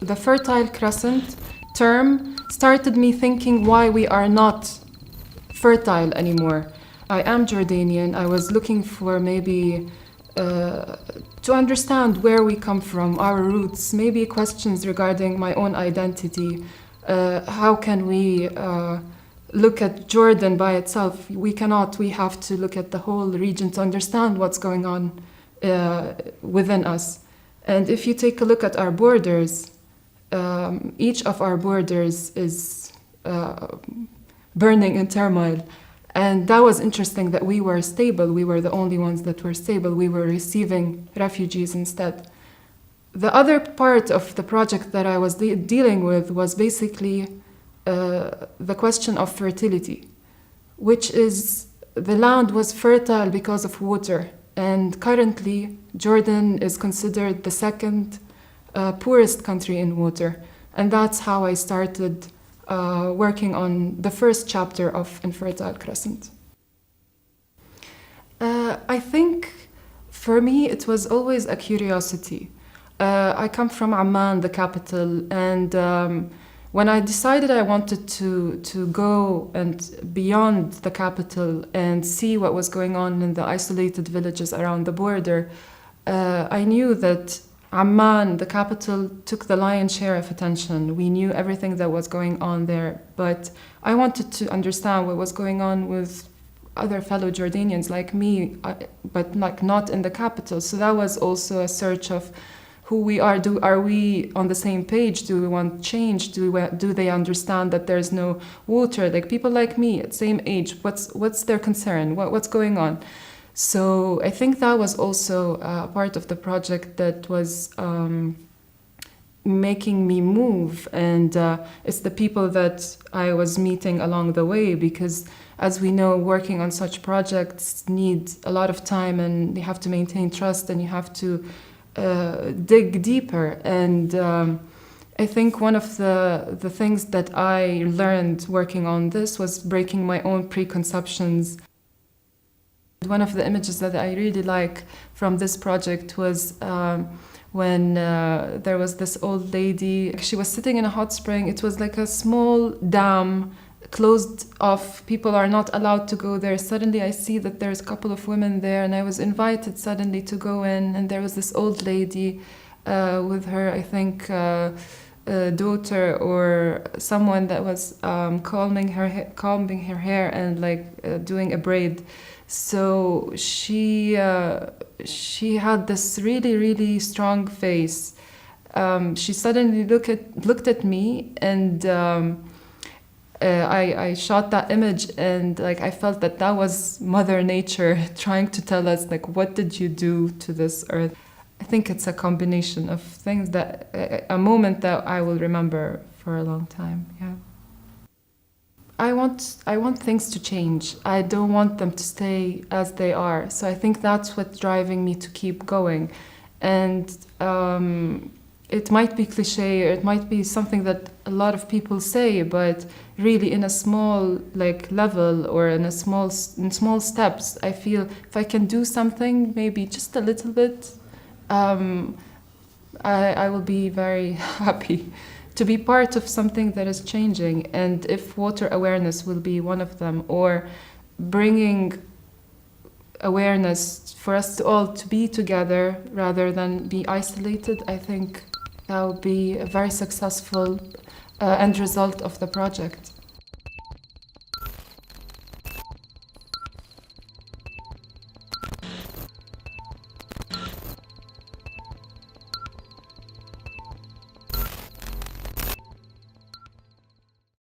The fertile crescent term started me thinking why we are not fertile anymore. I am Jordanian. I was looking for maybe to understand where we come from, our roots, maybe questions regarding my own identity. How can we look at Jordan by itself? We cannot. We have to look at the whole region to understand what's going on within us. And if you take a look at our borders, each of our borders is burning in turmoil. And that was interesting that we were stable. We were the only ones that were stable. We were receiving refugees instead. The other part of the project that I was dealing with was basically the question of fertility, which is the land was fertile because of water. And currently, Jordan is considered the second poorest country in water. And that's how I started working on the first chapter of Infertile Crescent. I think for me it was always a curiosity. I come from Amman, the capital, and when I decided I wanted to go and beyond the capital and see what was going on in the isolated villages around the border, I knew that Amman, the capital, took the lion's share of attention. We knew everything that was going on there, but I wanted to understand what was going on with other fellow Jordanians like me, but not in the capital. So that was also a search of who we are. Are we on the same page? Do we want change? Do they understand that there's no water? Like people like me at same age, what's their concern? What's going on? So I think that was also part of the project that was making me move, and it's the people that I was meeting along the way, because as we know, working on such projects need a lot of time, and you have to maintain trust, and you have to dig deeper. And I think one of the things that I learned working on this was breaking my own preconceptions. One of the images that I really like from this project was when there was this old lady. She was sitting in a hot spring. It was like a small dam, closed off. People are not allowed to go there. Suddenly I see that there's a couple of women there, and I was invited suddenly to go in, and there was this old lady with her, I think, daughter or someone that was combing her hair and like doing a braid. So she had this really, really strong face. She suddenly looked at me, and I shot that image, and like I felt that was Mother Nature trying to tell us, like, what did you do to this earth? I think it's a combination of things, that a moment that I will remember for a long time. Yeah. I want things to change. I don't want them to stay as they are. So I think that's what's driving me to keep going. And it might be cliche, or it might be something that a lot of people say, but really in a small level, or in small steps, I feel if I can do something, maybe just a little bit, I will be very happy to be part of something that is changing. And if water awareness will be one of them, or bringing awareness for us all to be together rather than be isolated, I think that will be a very successful end result of the project.